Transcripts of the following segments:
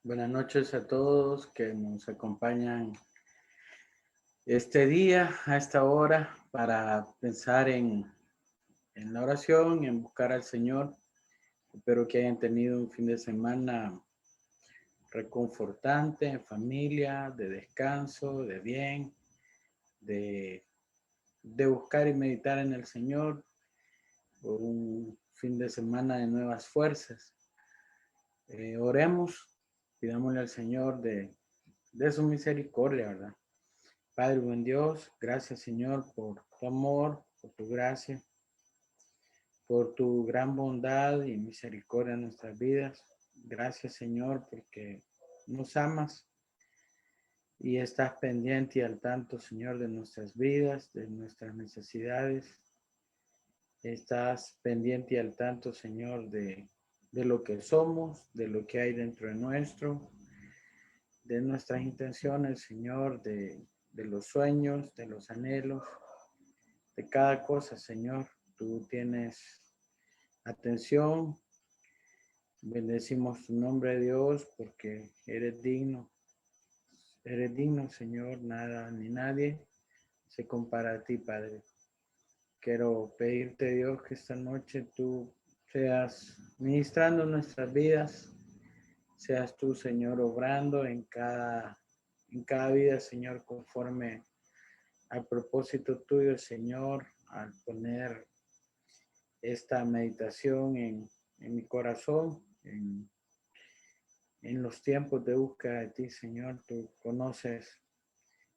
Buenas noches a todos que nos acompañan este día, a esta hora, para pensar en la oración, en buscar al Señor. Espero que hayan tenido un fin de semana reconfortante, en familia, de descanso, de bien, de, de buscar y meditar en el Señor, por un fin de semana de nuevas fuerzas. Oremos, pidámosle al Señor de su misericordia, ¿verdad? Padre buen Dios, gracias Señor por tu amor, por tu gracia, por tu gran bondad y misericordia en nuestras vidas. Gracias Señor porque nos amas y estás pendiente y al tanto Señor de nuestras vidas, de nuestras necesidades. Estás pendiente y al tanto Señor de lo que somos, de lo que hay dentro de de nuestras intenciones Señor, de los sueños, de los anhelos. De cada cosa, Señor, tú tienes atención. Bendecimos tu nombre, Dios, porque eres digno, Señor. Nada ni nadie se compara a ti, Padre. Quiero pedirte, Dios, que esta noche tú seas ministrando nuestras vidas, seas tú, Señor, obrando en cada vida, Señor, conforme al propósito tuyo, Señor, al poner esta meditación en mi corazón, en los tiempos de búsqueda de ti, Señor. Tú conoces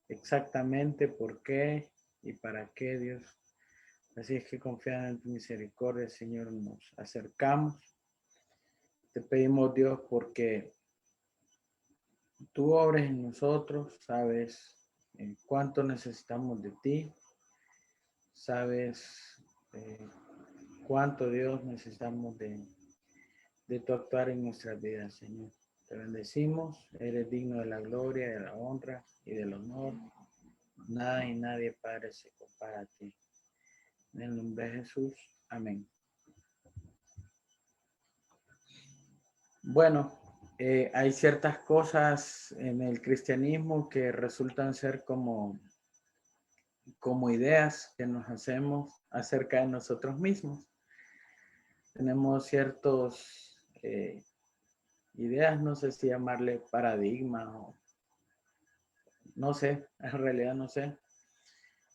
exactamente por qué y para qué, Dios. Así es que confiando en tu misericordia, Señor, nos acercamos. Te pedimos, Dios, porque tú obres en nosotros, sabes cuánto necesitamos de ti, sabes cuánto, Dios, necesitamos de tu actuar en nuestras vidas, Señor. Te bendecimos, eres digno de la gloria, de la honra y del honor. Nada y nadie, Padre, se compara a ti. En el nombre de Jesús, amén. Bueno, hay ciertas cosas en el cristianismo que resultan ser como ideas que nos hacemos acerca de nosotros mismos. Tenemos ciertos ideas, no sé si llamarle paradigma o no sé, en realidad no sé.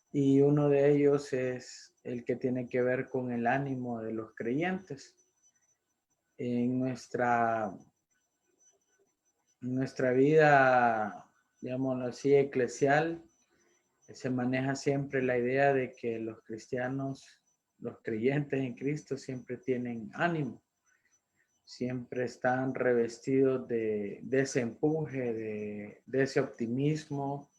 Y uno de ellos es el que tiene que ver con el ánimo de los creyentes. En nuestra vida, digámoslo así, eclesial, se maneja siempre la idea de que los cristianos, los creyentes en Cristo siempre tienen ánimo, siempre están revestidos de ese empuje, de ese optimismo,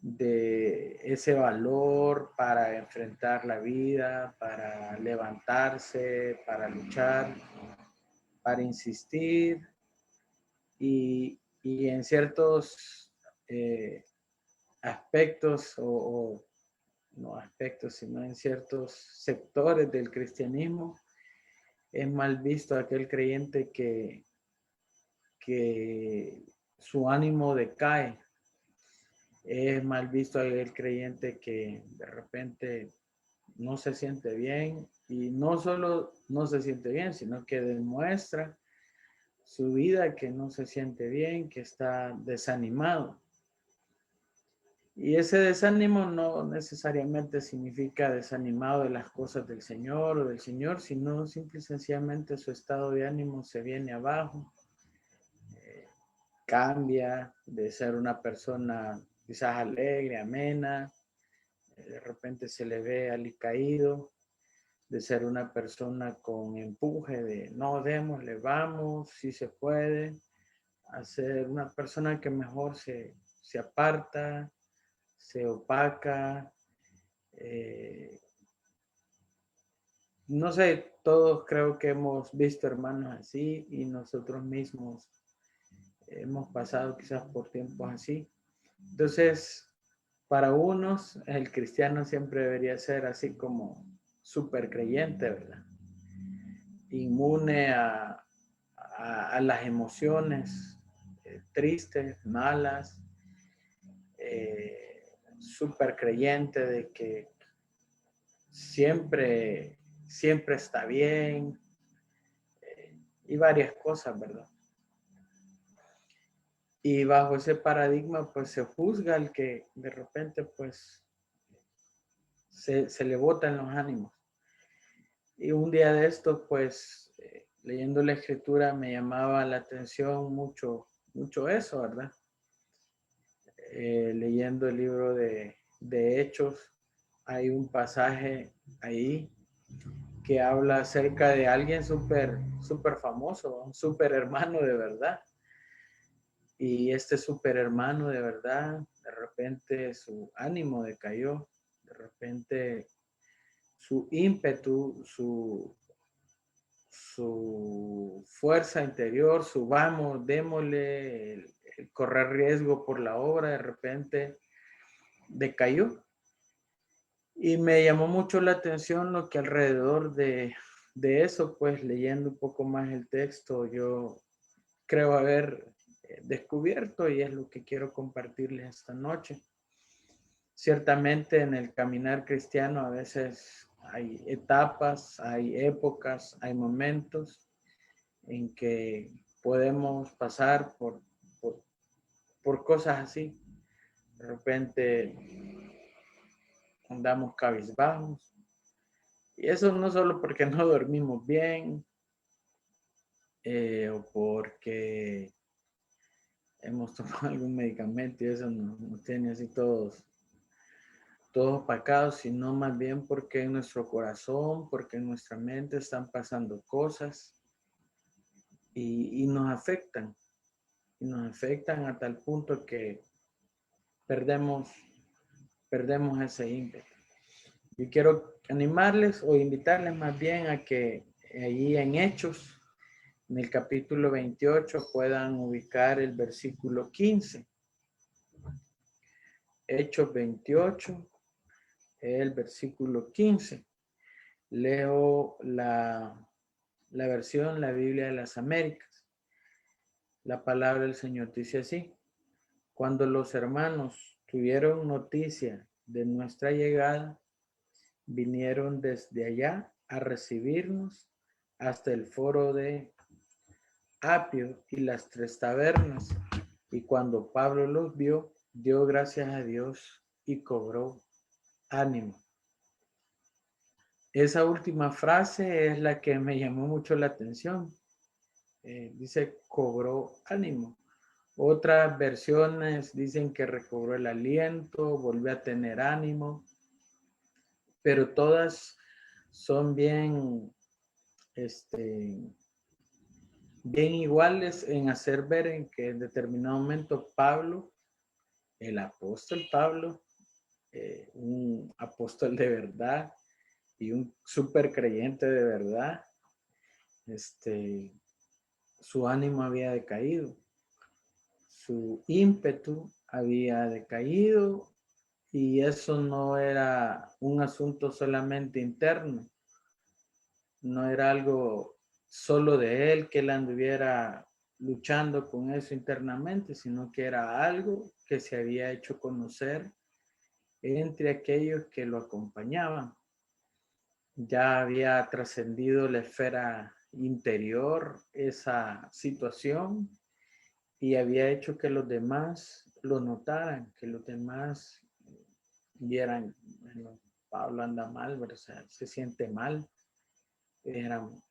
de ese valor para enfrentar la vida, para levantarse, para luchar, para insistir y en ciertos aspectos o no aspectos, sino en ciertos sectores del cristianismo, es mal visto aquel creyente que su ánimo decae. Es mal visto aquel creyente que de repente no se siente bien y no solo no se siente bien, sino que demuestra su vida que no se siente bien, que está desanimado. Y ese desánimo no necesariamente significa desanimado de las cosas del Señor o del Señor, sino simple y sencillamente su estado de ánimo se viene abajo, cambia de ser una persona quizás alegre, amena, de repente se le ve alicaído, de ser una persona con empuje de no démosle, vamos, si se puede, a ser una persona que mejor se aparta, se opaca. No sé, todos creo que hemos visto hermanos así y nosotros mismos hemos pasado quizás por tiempos así. Entonces, para unos, el cristiano siempre debería ser así como súper creyente, ¿verdad? Inmune a las emociones, tristes, malas, súper creyente de que siempre está bien, y varias cosas, ¿verdad? Y bajo ese paradigma, pues se juzga al que de repente, pues, se le botan los ánimos. Y un día de esto, pues, leyendo la escritura me llamaba la atención mucho eso, ¿verdad? Leyendo el libro de Hechos, hay un pasaje ahí que habla acerca de alguien súper famoso, un súper hermano de verdad. Y este súper hermano de verdad, de repente su ánimo decayó, de repente su ímpetu, su fuerza interior, su vamos, démosle, el correr riesgo por la obra, de repente decayó. Y me llamó mucho la atención lo que alrededor de eso, pues leyendo un poco más el texto, yo creo haber descubierto, y es lo que quiero compartirles esta noche. Ciertamente en el caminar cristiano a veces hay etapas, hay épocas, hay momentos en que podemos pasar por cosas así. De repente andamos cabizbajos. Y eso no solo porque no dormimos bien, o porque hemos tomado algún medicamento y eso nos tiene así todos opacados, sino más bien porque en nuestro corazón, porque en nuestra mente están pasando cosas y nos afectan. Y nos afectan a tal punto que perdemos ese ímpetu. Yo quiero animarles o invitarles más bien a que allí en Hechos, en el capítulo 28, puedan ubicar el versículo 15. Hechos 28, el versículo 15. Leo la versión, la Biblia de las Américas. La palabra del Señor dice así: cuando los hermanos tuvieron noticia de nuestra llegada, vinieron desde allá a recibirnos hasta el foro de Apio y las 3 tabernas. Y cuando Pablo los vio, dio gracias a Dios y cobró ánimo. Esa última frase es la que me llamó mucho la atención. Dice, cobró ánimo. Otras versiones dicen que recobró el aliento, volvió a tener ánimo, pero todas son bien iguales en hacer ver en que en determinado momento Pablo, el apóstol Pablo, un apóstol de verdad y un súper creyente de verdad, su ánimo había decaído, su ímpetu había decaído, y eso no era un asunto solamente interno, no era algo solo de él, que él anduviera luchando con eso internamente, sino que era algo que se había hecho conocer entre aquellos que lo acompañaban. Ya había trascendido la esfera interior esa situación, y había hecho que los demás lo notaran, que los demás vieran, bueno, Pablo anda mal, o sea, se siente mal. Eran,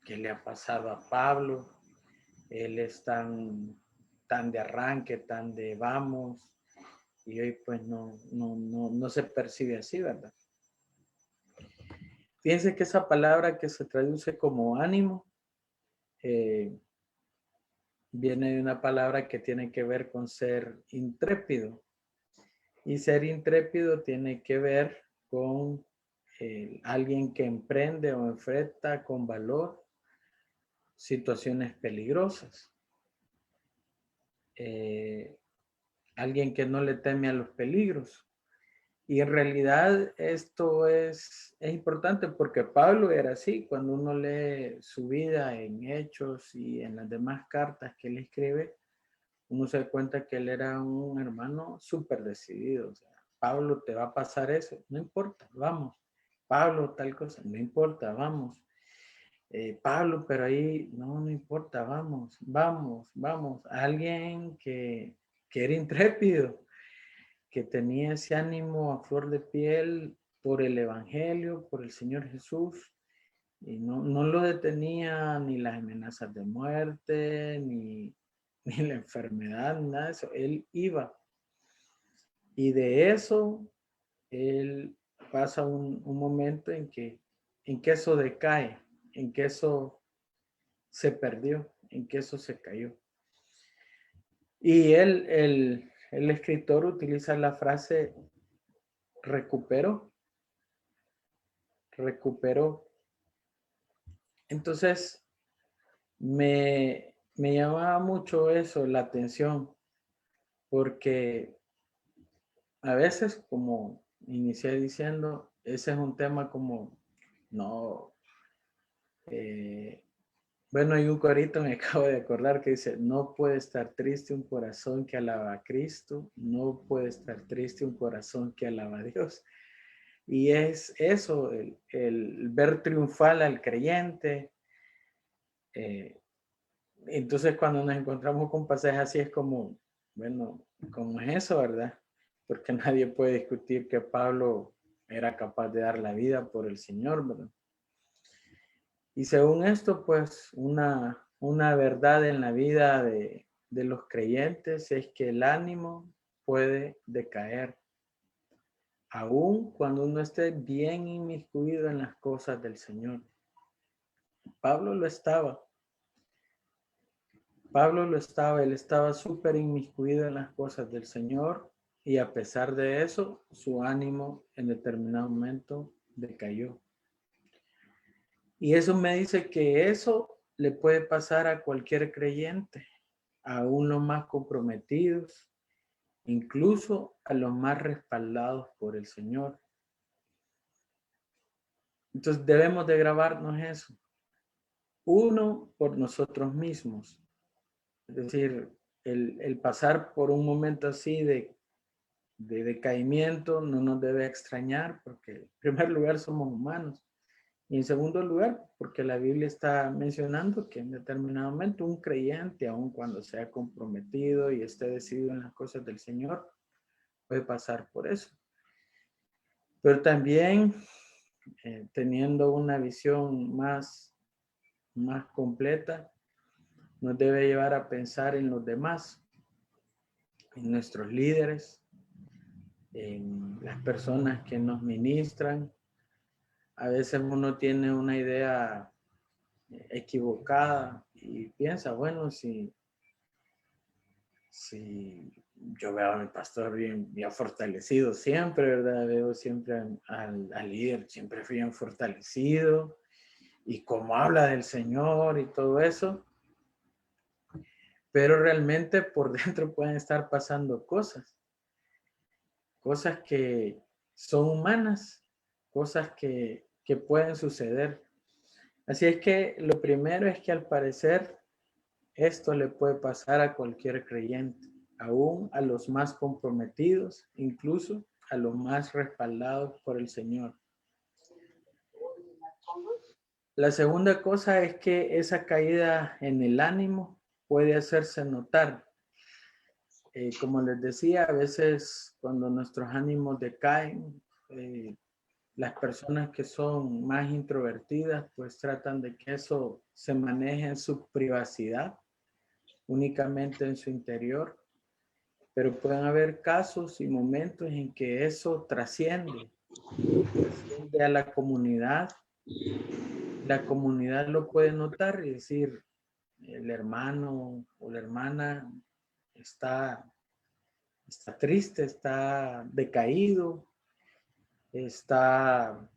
¿qué le ha pasado a Pablo? Él es tan de arranque, tan de vamos, y hoy pues no se percibe así, ¿verdad? Fíjense que esa palabra que se traduce como ánimo viene de una palabra que tiene que ver con ser intrépido. Y ser intrépido tiene que ver con alguien que emprende o enfrenta con valor situaciones peligrosas. Alguien que no le teme a los peligros. Y en realidad esto es importante porque Pablo era así. Cuando uno lee su vida en Hechos y en las demás cartas que él escribe, uno se da cuenta que él era un hermano súper decidido. O sea, Pablo, te va a pasar eso, no importa, vamos. Pablo, tal cosa, no importa, vamos. Pablo, pero ahí, no importa, vamos, vamos, vamos. Alguien que era intrépido, que tenía ese ánimo a flor de piel por el Evangelio, por el Señor Jesús, y no lo detenía ni las amenazas de muerte, ni la enfermedad, nada de eso. Él iba. Y de eso, él pasa un momento en que eso decae, en que eso se perdió, en que eso se cayó. Y el escritor utiliza la frase recuperó. Entonces, me llamaba mucho eso, la atención, porque a veces, como inicié diciendo, ese es un tema como, no, bueno, hay un corito, me acabo de acordar, que dice, no puede estar triste un corazón que alaba a Cristo, no puede estar triste un corazón que alaba a Dios. Y es eso, el ver triunfal al creyente. Entonces, cuando nos encontramos con pasajes así, es como, bueno, ¿cómo es eso, verdad? Porque nadie puede discutir que Pablo era capaz de dar la vida por el Señor, ¿verdad? Y según esto, pues, una verdad en la vida de los creyentes es que el ánimo puede decaer, aun cuando uno esté bien inmiscuido en las cosas del Señor. Pablo lo estaba. Él estaba súper inmiscuido en las cosas del Señor y a pesar de eso, su ánimo en determinado momento decayó. Y eso me dice que eso le puede pasar a cualquier creyente, aún los más comprometidos, incluso a los más respaldados por el Señor. Entonces debemos de grabarnos eso. Uno, por nosotros mismos. Es decir, el pasar por un momento así de decaimiento no nos debe extrañar porque en primer lugar somos humanos y en segundo lugar porque la Biblia está mencionando que en determinado momento un creyente, aun cuando sea comprometido y esté decidido en las cosas del Señor, puede pasar por eso. Pero también teniendo una visión más completa, nos debe llevar a pensar en los demás, en nuestros líderes, en las personas que nos ministran. A veces uno tiene una idea equivocada y piensa, bueno, si yo veo a mi pastor bien fortalecido siempre, ¿verdad? Veo siempre al líder siempre bien fortalecido y cómo habla del Señor y todo eso, pero realmente por dentro pueden estar pasando cosas que son humanas, cosas que pueden suceder. Así es que lo primero es que al parecer esto le puede pasar a cualquier creyente, aún a los más comprometidos, incluso a los más respaldados por el Señor. La segunda cosa es que esa caída en el ánimo puede hacerse notar. Como les decía, a veces cuando nuestros ánimos decaen, las personas que son más introvertidas pues tratan de que eso se maneje en su privacidad, únicamente en su interior, pero pueden haber casos y momentos en que eso trasciende a la comunidad. La comunidad lo puede notar y decir, el hermano o la hermana está triste, está decaído, está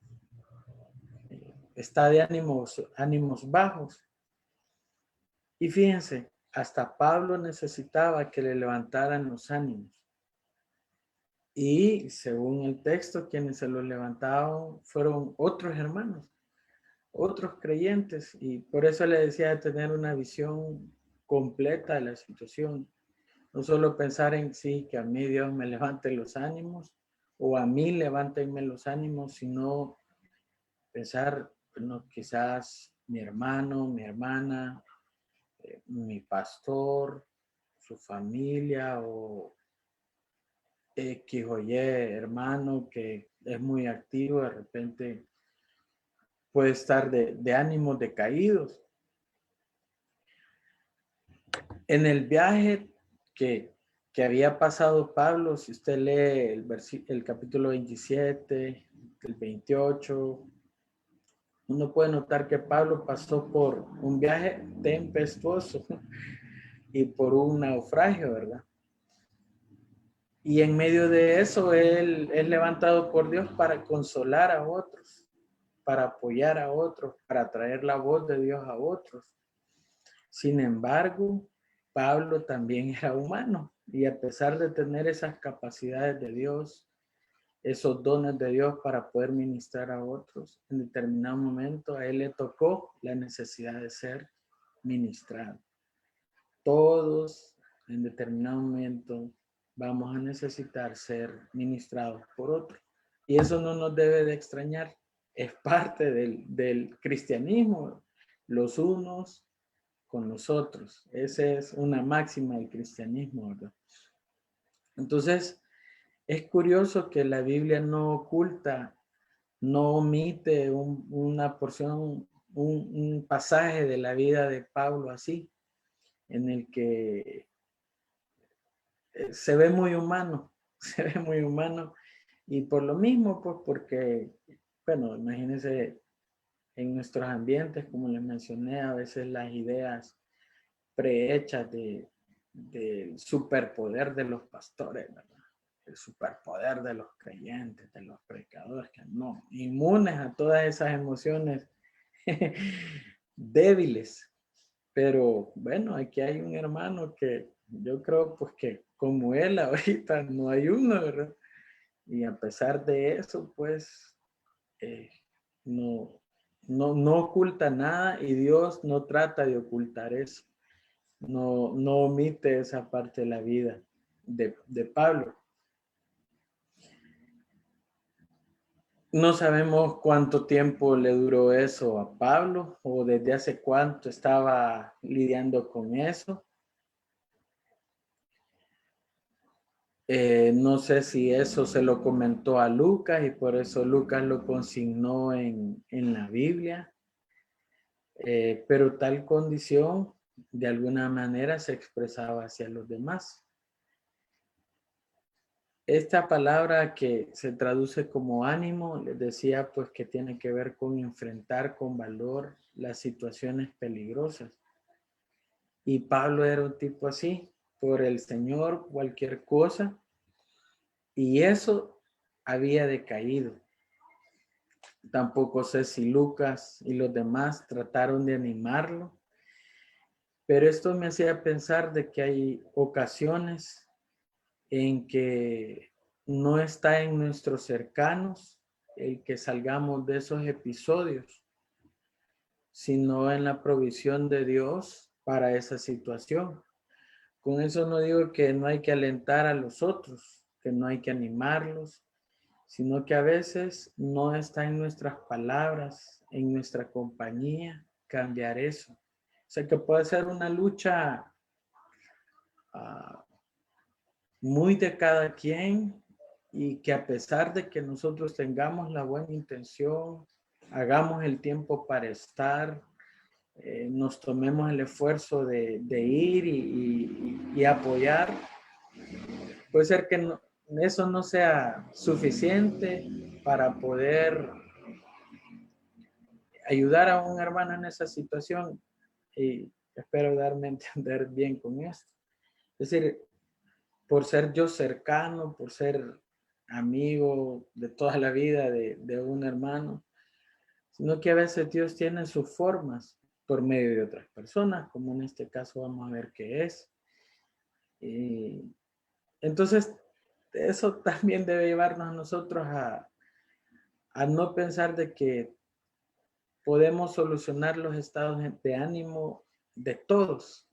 de ánimos bajos. Y fíjense, hasta Pablo necesitaba que le levantaran los ánimos. Y según el texto, quienes se los levantaron fueron otros hermanos, otros creyentes. Y por eso le decía de tener una visión completa de la situación. No solo pensar en sí, que a mí Dios me levante los ánimos, o a mí levántenme los ánimos, sino pensar, bueno, quizás mi hermano, mi hermana, mi pastor, su familia o X o Y hermano que es muy activo, de repente puede estar de ánimos decaídos. En el viaje que había pasado Pablo, si usted lee el capítulo 27, el 28, uno puede notar que Pablo pasó por un viaje tempestuoso y por un naufragio, ¿verdad? Y en medio de eso, él es levantado por Dios para consolar a otros, para apoyar a otros, para traer la voz de Dios a otros. Sin embargo, Pablo también era humano y a pesar de tener esas capacidades de Dios, esos dones de Dios para poder ministrar a otros, en determinado momento a él le tocó la necesidad de ser ministrado. Todos en determinado momento vamos a necesitar ser ministrados por otros. Y eso no nos debe de extrañar. Es parte del cristianismo, los unos con los otros. Esa es una máxima del cristianismo, ¿verdad? Entonces, es curioso que la Biblia no oculta, no omite una porción, un pasaje de la vida de Pablo así, en el que se ve muy humano, se ve muy humano. Y por lo mismo, pues porque, bueno, imagínense en nuestros ambientes, como les mencioné, a veces las ideas prehechas del superpoder de los pastores, ¿verdad? El superpoder de los creyentes, de los predicadores, que no, inmunes a todas esas emociones débiles. Pero bueno, aquí hay un hermano que yo creo pues que como él ahorita no hay uno, ¿verdad? Y a pesar de eso, pues eh, no, no oculta nada y Dios no trata de ocultar eso. No omite esa parte de la vida de Pablo. No sabemos cuánto tiempo le duró eso a Pablo o desde hace cuánto estaba lidiando con eso. No sé si eso se lo comentó a Lucas y por eso Lucas lo consignó en la Biblia. Pero tal condición de alguna manera se expresaba hacia los demás. Esta palabra que se traduce como ánimo, les decía pues que tiene que ver con enfrentar con valor las situaciones peligrosas. Y Pablo era un tipo así, por el Señor cualquier cosa, y eso había decaído. Tampoco sé si Lucas y los demás trataron de animarlo, pero esto me hacía pensar de que hay ocasiones en que no está en nuestros cercanos el que salgamos de esos episodios, sino en la provisión de Dios para esa situación. Con eso no digo que no hay que alentar a los otros, que no hay que animarlos, sino que a veces no está en nuestras palabras, en nuestra compañía, cambiar eso. O sea que puede ser una lucha muy de cada quien y que a pesar de que nosotros tengamos la buena intención, hagamos el tiempo para estar, nos tomemos el esfuerzo de ir y apoyar, puede ser que eso no sea suficiente para poder ayudar a un hermano en esa situación y espero darme a entender bien con esto. Es decir, por ser yo cercano, por ser amigo de toda la vida de un hermano, sino que a veces Dios tiene sus formas por medio de otras personas, como en este caso vamos a ver qué es. Y entonces, eso también debe llevarnos a nosotros a no pensar de que podemos solucionar los estados de ánimo de todos.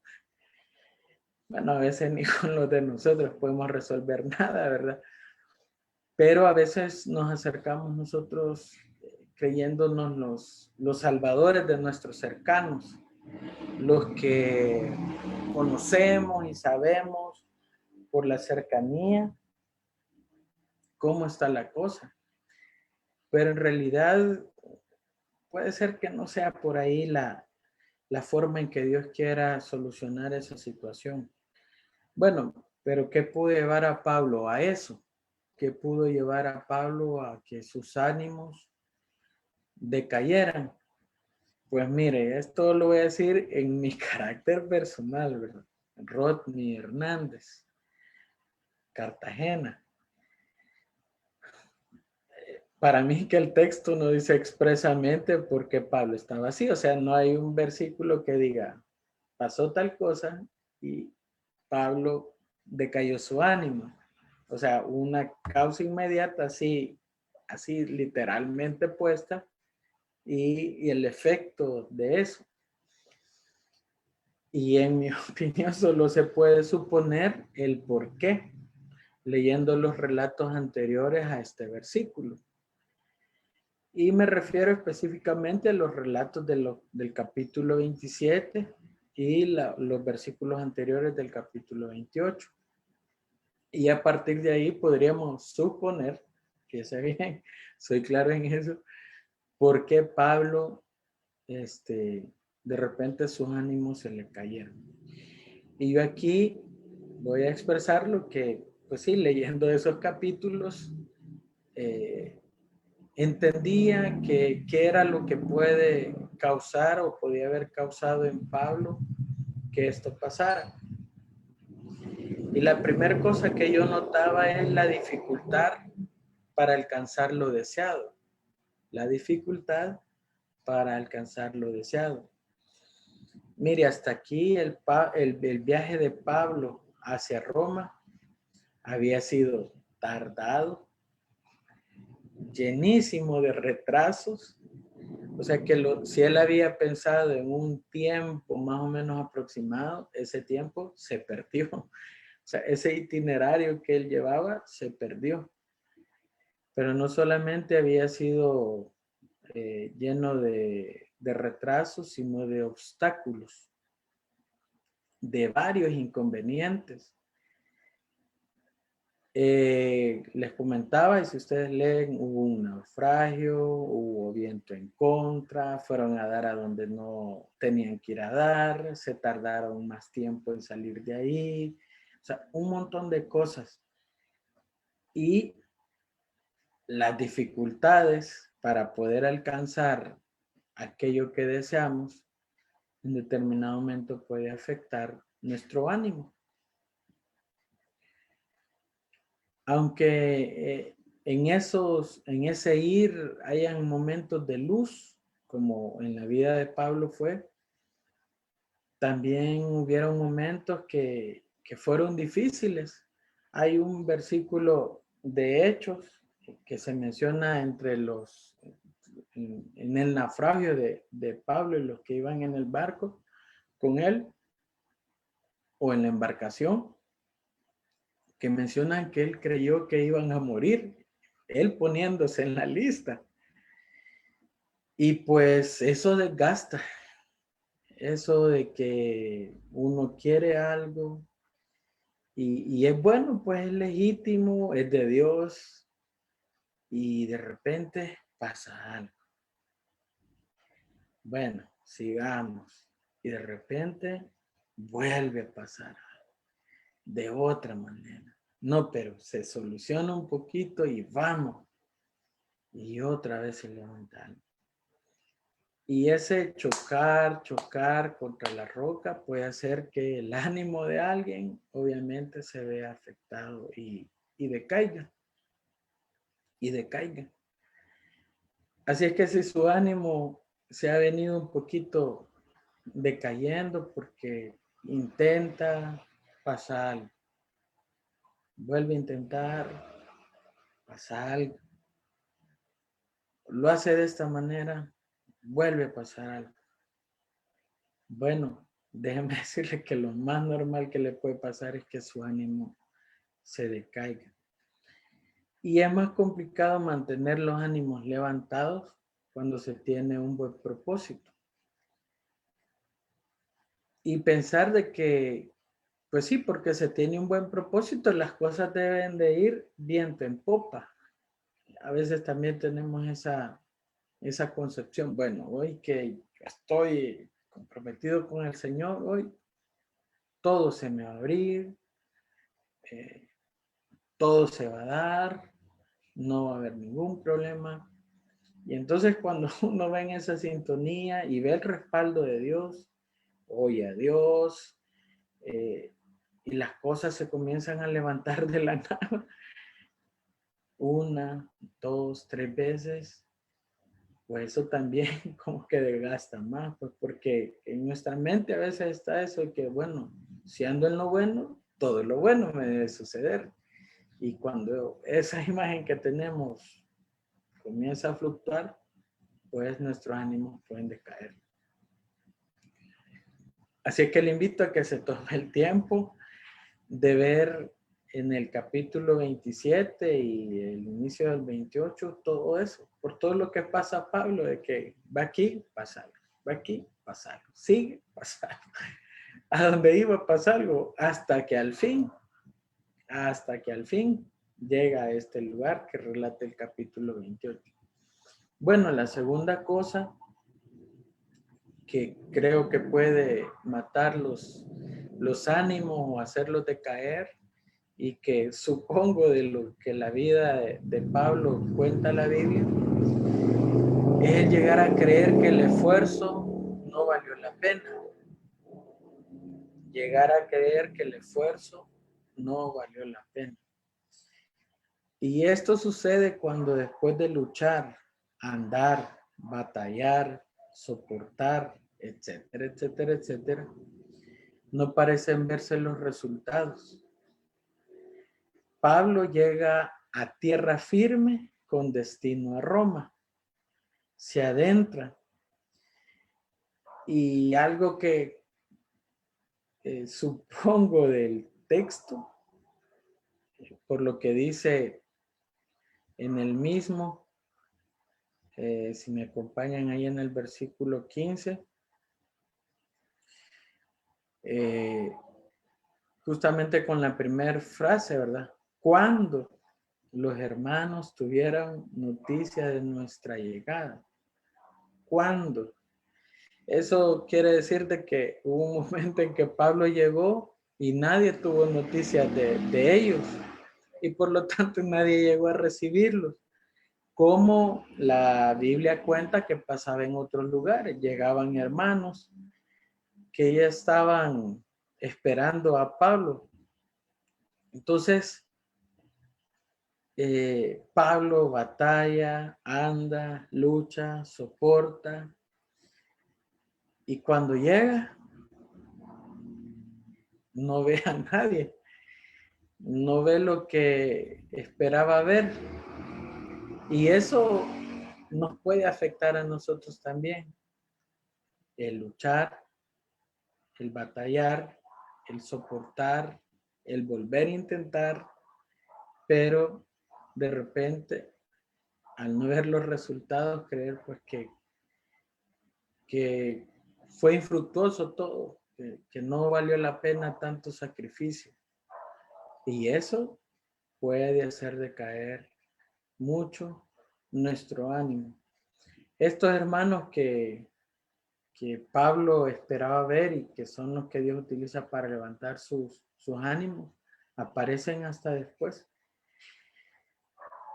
Bueno, a veces ni con los de nosotros podemos resolver nada, ¿verdad? Pero a veces nos acercamos nosotros creyéndonos los salvadores de nuestros cercanos, los que conocemos y sabemos por la cercanía cómo está la cosa. Pero en realidad puede ser que no sea por ahí la forma en que Dios quiera solucionar esa situación. Bueno, pero ¿qué pudo llevar a Pablo a eso? ¿Qué pudo llevar a Pablo a que sus ánimos decayeran? Pues mire, esto lo voy a decir en mi carácter personal, ¿verdad? Rodney Hernández, Cartagena. Para mí que el texto no dice expresamente por qué Pablo estaba así, o sea, no hay un versículo que diga, pasó tal cosa y Pablo decayó su ánimo. O sea, una causa inmediata así literalmente puesta y el efecto de eso. Y en mi opinión solo se puede suponer el por qué, leyendo los relatos anteriores a este versículo. Y me refiero específicamente a los relatos del capítulo 27 y los versículos anteriores del capítulo 28. Y a partir de ahí podríamos suponer, que sé bien, soy claro en eso, por qué Pablo, de repente sus ánimos se le cayeron. Y yo aquí voy a expresar lo que, pues sí, leyendo esos capítulos, entendía que era lo que puede causar o podía haber causado en Pablo que esto pasara. Y la primera cosa que yo notaba es la dificultad para alcanzar lo deseado. La dificultad para alcanzar lo deseado. Mire, hasta aquí el viaje de Pablo hacia Roma había sido tardado, llenísimo de retrasos. O sea que si él había pensado en un tiempo más o menos aproximado, ese tiempo se perdió. O sea, ese itinerario que él llevaba se perdió. Pero no solamente había sido lleno de retrasos, sino de obstáculos, de varios inconvenientes. Les comentaba, y si ustedes leen, hubo un naufragio, hubo viento en contra, fueron a dar a donde no tenían que ir a dar, se tardaron más tiempo en salir de ahí, o sea, un montón de cosas. Y las dificultades para poder alcanzar aquello que deseamos en determinado momento puede afectar nuestro ánimo. Aunque en ese ir hayan momentos de luz, como en la vida de Pablo fue, también hubieron momentos que fueron difíciles. Hay un versículo de Hechos que se menciona en el naufragio de Pablo y los que iban en el barco con él o en la embarcación, que mencionan que él creyó que iban a morir, él poniéndose en la lista. Y pues eso desgasta, eso de que uno quiere algo y es bueno, pues es legítimo, es de Dios y de repente pasa algo. Bueno, sigamos y de repente vuelve a pasar algo de otra manera. No, pero se soluciona un poquito y vamos. Y otra vez se levanta algo. Y ese chocar contra la roca puede hacer que el ánimo de alguien obviamente se vea afectado y decaiga. Y decaiga. Así es que si su ánimo se ha venido un poquito decayendo porque intenta pasar vuelve a intentar, pasa algo. Lo hace de esta manera, vuelve a pasar algo. Bueno, déjeme decirle que lo más normal que le puede pasar es que su ánimo se decaiga. Y es más complicado mantener los ánimos levantados cuando se tiene un buen propósito. Y pensar de que, pues sí, porque se tiene un buen propósito, las cosas deben de ir viento en popa. A veces también tenemos esa concepción. Bueno, hoy que estoy comprometido con el Señor, hoy todo se me va a abrir, eh, todo se va a dar, no va a haber ningún problema. Y entonces cuando uno va en esa sintonía y ve el respaldo de Dios, oye a Dios, y las cosas se comienzan a levantar de la nada, una, dos, tres veces, pues eso también como que desgasta más, pues porque en nuestra mente a veces está eso de que, bueno, si ando en lo bueno, todo lo bueno me debe suceder. Y cuando esa imagen que tenemos comienza a fluctuar, pues nuestros ánimos pueden decaer. Así que le invito a que se tome el tiempo de ver en el capítulo 27 y el inicio del 28 todo eso, por todo lo que pasa Pablo, de que va aquí, pasa algo, va aquí, pasa algo, sigue, pasa algo. A donde iba pasa algo, hasta que al fin llega a este lugar que relata el capítulo 28. Bueno, la segunda cosa que creo que puede matar los ánimos o hacerlos decaer y que supongo de lo que la vida de Pablo cuenta la Biblia, es el llegar a creer que el esfuerzo no valió la pena. Llegar a creer que el esfuerzo no valió la pena. Y esto sucede cuando después de luchar, andar, batallar, soportar, etcétera, etcétera, etcétera, no parecen verse los resultados. Pablo llega a tierra firme con destino a Roma. Se adentra. Y algo que supongo del texto, por lo que dice en el mismo, si me acompañan ahí en el versículo 15, justamente con la primera frase, ¿verdad? Cuando los hermanos tuvieron noticia de nuestra llegada. ¿Cuándo? Eso quiere decir de que hubo un momento en que Pablo llegó y nadie tuvo noticias de ellos y por lo tanto nadie llegó a recibirlos. Como la Biblia cuenta que pasaba en otros lugares, llegaban hermanos que ya estaban esperando a Pablo. Entonces, Pablo batalla, anda, lucha, soporta y cuando llega no ve a nadie, no ve lo que esperaba ver. Y eso nos puede afectar a nosotros también. El luchar, el batallar, el soportar, el volver a intentar, pero de repente, al no ver los resultados, creer pues que fue infructuoso todo, que no valió la pena tanto sacrificio. Y eso puede hacer decaer mucho nuestro ánimo. Estos hermanos que Pablo esperaba ver y que son los que Dios utiliza para levantar sus ánimos, aparecen hasta después.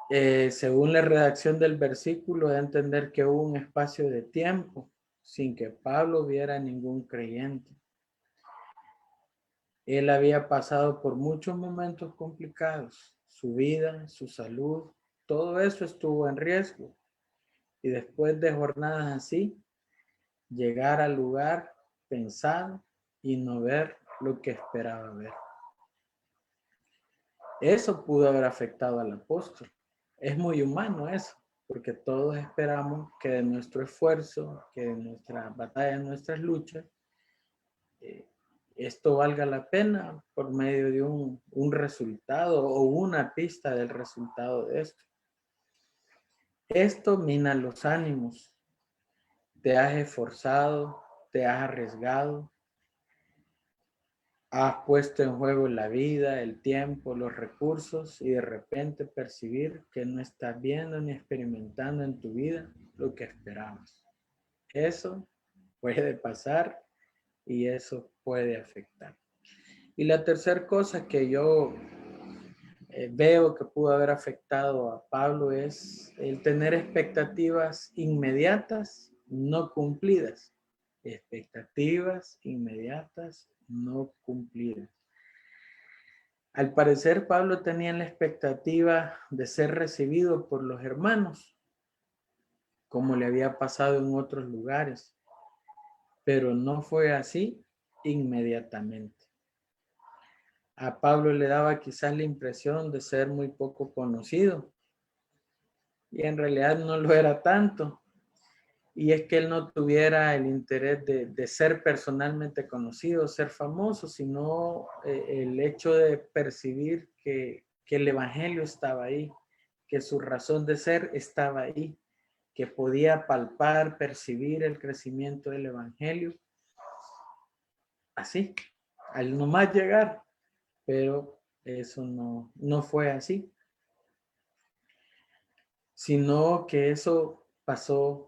Según la redacción del versículo, da a entender que hubo un espacio de tiempo sin que Pablo viera ningún creyente. Él había pasado por muchos momentos complicados. Su vida, su salud, todo eso estuvo en riesgo. Y después de jornadas así, llegar al lugar pensado y no ver lo que esperaba ver. Eso pudo haber afectado al apóstol. Es muy humano eso, porque todos esperamos que de nuestro esfuerzo, que de nuestras batallas, nuestras luchas, eh, esto valga la pena por medio de un resultado o una pista del resultado de esto. Esto mina los ánimos. Te has esforzado, te has arriesgado, has puesto en juego la vida, el tiempo, los recursos y de repente percibir que no estás viendo ni experimentando en tu vida lo que esperabas. Eso puede pasar y eso puede afectar. Y la tercera cosa que yo veo que pudo haber afectado a Pablo es el tener expectativas inmediatas no cumplidas. Expectativas inmediatas no cumplidas. Al parecer, Pablo tenía la expectativa de ser recibido por los hermanos, como le había pasado en otros lugares, pero no fue así inmediatamente. A Pablo le daba quizás la impresión de ser muy poco conocido, y en realidad no lo era tanto. Y es que él no tuviera el interés de ser personalmente conocido, ser famoso, sino el hecho de percibir que el evangelio estaba ahí, que su razón de ser estaba ahí, que podía palpar, percibir el crecimiento del evangelio. Así, al nomás llegar, pero eso no fue así, sino que eso pasó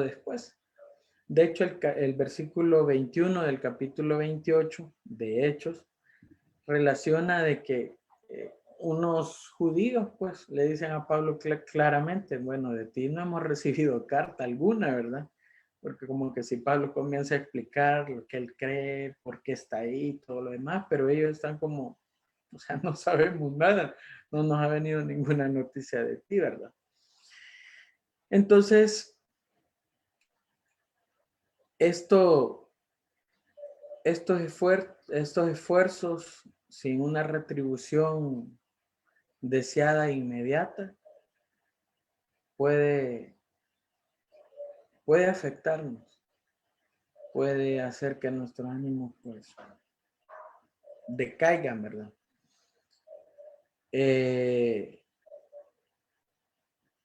después. De hecho, el versículo 21 del capítulo 28 de Hechos relaciona de que unos judíos pues le dicen a Pablo claramente, bueno, de ti no hemos recibido carta alguna, ¿verdad? Porque como que si Pablo comienza a explicar lo que él cree, por qué está ahí, todo lo demás, pero ellos están como, o sea, no sabemos nada, no nos ha venido ninguna noticia de ti, ¿verdad? Entonces, estos esfuerzos sin una retribución deseada e inmediata puede afectarnos, puede hacer que nuestros ánimos pues decaigan, ¿verdad?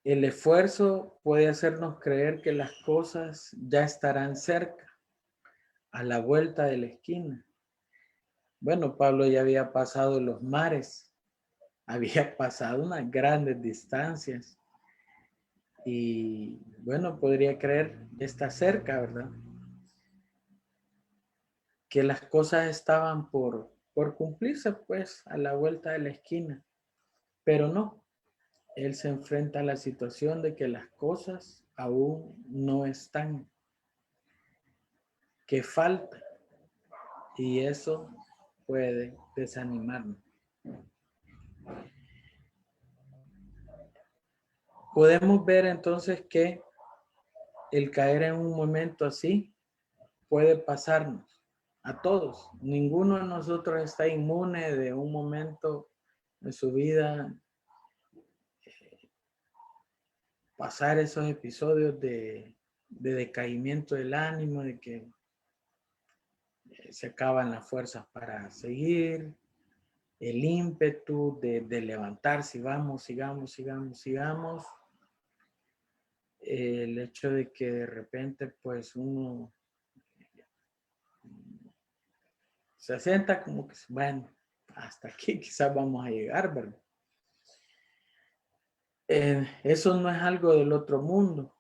El esfuerzo puede hacernos creer que las cosas ya estarán cerca, a la vuelta de la esquina. Bueno, Pablo ya había pasado los mares, había pasado unas grandes distancias y bueno, podría creer que está cerca, ¿verdad? Que las cosas estaban por cumplirse pues a la vuelta de la esquina, pero no, él se enfrenta a la situación de que las cosas aún no están, que falta, y eso puede desanimarnos. Podemos ver entonces que el caer en un momento así puede pasarnos a todos. Ninguno de nosotros está inmune de un momento en su vida pasar esos episodios de decaimiento del ánimo, de que se acaban las fuerzas para seguir, el ímpetu de levantarse, vamos, sigamos. El hecho de que de repente pues uno se sienta como que, bueno, hasta aquí quizás vamos a llegar, ¿verdad? Eso no es algo del otro mundo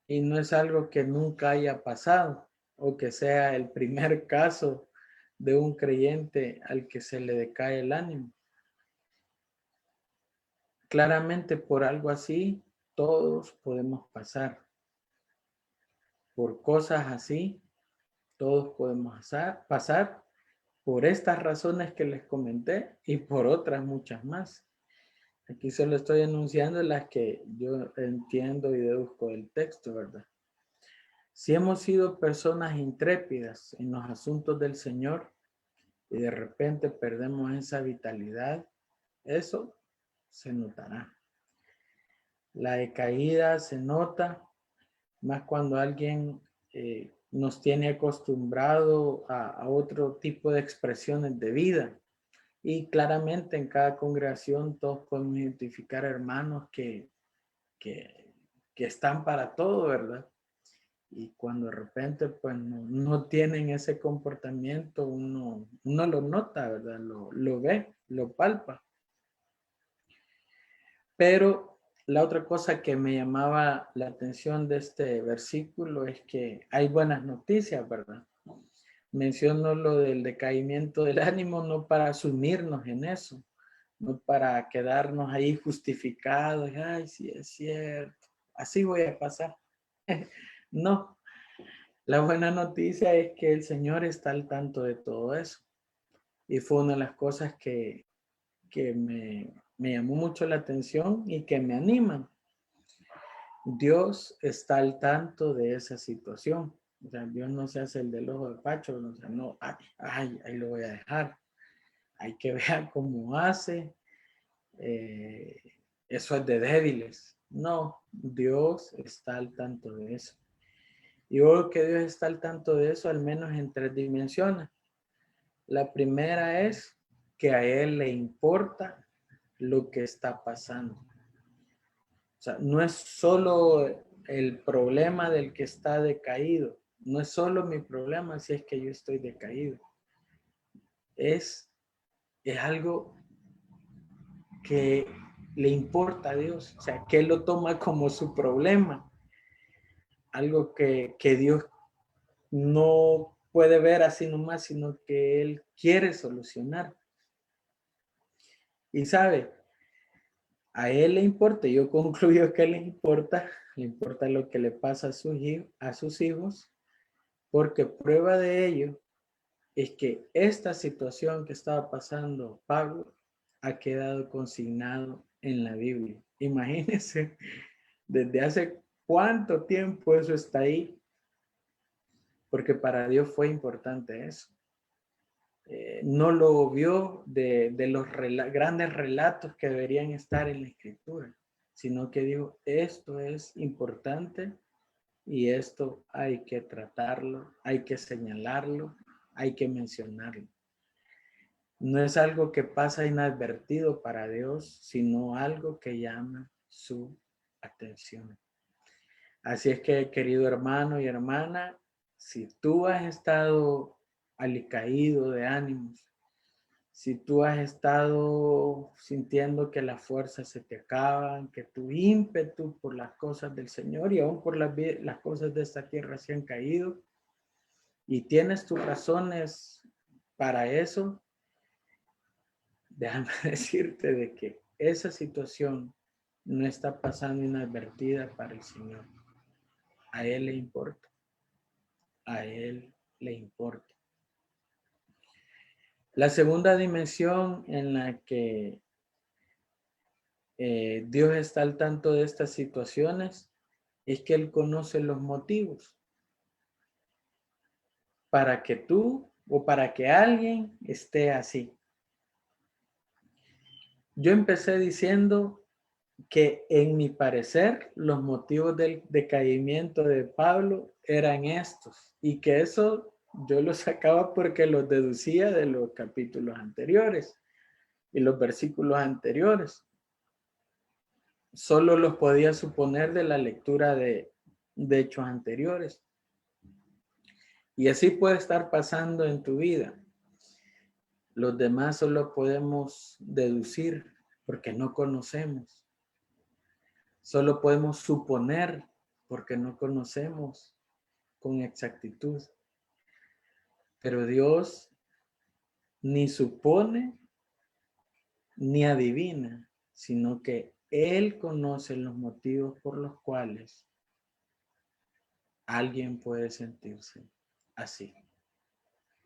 y no es algo que nunca haya pasado o que sea el primer caso de un creyente al que se le decae el ánimo. Claramente por algo así todos podemos pasar. Por cosas así todos podemos pasar por estas razones que les comenté y por otras muchas más. Aquí solo estoy enunciando las que yo entiendo y deduzco del texto, ¿verdad? Si hemos sido personas intrépidas en los asuntos del Señor y de repente perdemos esa vitalidad, Eso se notará. La decaída se nota más cuando alguien nos tiene acostumbrado a otro tipo de expresiones de vida. Y claramente en cada congregación todos podemos identificar hermanos que, que están para todo, ¿verdad? Y cuando de repente pues no tienen ese comportamiento, uno lo nota, ¿verdad? Lo ve, lo palpa. Pero la otra cosa que me llamaba la atención de este versículo es que hay buenas noticias, ¿verdad? Menciono lo del decaimiento del ánimo no para sumirnos en eso, no para quedarnos ahí justificados, ay, sí es cierto, así voy a pasar. No, la buena noticia es que el Señor está al tanto de todo eso. Y fue una de las cosas que me llamó mucho la atención y que me animan. Dios está al tanto de esa situación. O sea, Dios no se hace el del ojo de Pacho, o sea, no, ahí lo voy a dejar. Hay que ver cómo hace. Eh, eso es de débiles. No, Dios está al tanto de eso. Y yo creo que Dios está al tanto de eso al menos en 3 dimensiones. La primera es que a Él le importa lo que está pasando. O sea, no es solo el problema del que está decaído. No es solo mi problema si es que yo estoy decaído. Es algo que le importa a Dios. O sea, que Él lo toma como su problema. Algo que Dios no puede ver así nomás, sino que Él quiere solucionar. Y sabe, a Él le importa, yo concluyo que le importa lo que le pasa a sus hijos, porque prueba de ello es que esta situación que estaba pasando Pablo ha quedado consignado en la Biblia. Imagínense, desde hace cuánto tiempo eso está ahí, porque para Dios fue importante eso. No lo vio de los grandes relatos que deberían estar en la escritura, sino que dijo, esto es importante y esto hay que tratarlo, hay que señalarlo, hay que mencionarlo. No es algo que pasa inadvertido para Dios, sino algo que llama su atención. Así es que, querido hermano y hermana, si tú has estado alicaído de ánimos, si tú has estado sintiendo que las fuerzas se te acaban, que tu ímpetu por las cosas del Señor y aún por las cosas de esta tierra se han caído y tienes tus razones para eso, déjame decirte de que esa situación no está pasando inadvertida para el Señor. A Él le importa. A Él le importa. La segunda dimensión en la que Dios está al tanto de estas situaciones es que Él conoce los motivos para que tú o para que alguien esté así. Yo empecé diciendo que en mi parecer los motivos del decaimiento de Pablo eran estos y que eso yo lo sacaba porque los deducía de los capítulos anteriores y los versículos anteriores. Solo los podía suponer de la lectura de hechos anteriores. Y así puede estar pasando en tu vida. Los demás solo podemos deducir porque no conocemos. Solo podemos suponer porque no conocemos con exactitud. Pero Dios ni supone ni adivina, sino que Él conoce los motivos por los cuales alguien puede sentirse así.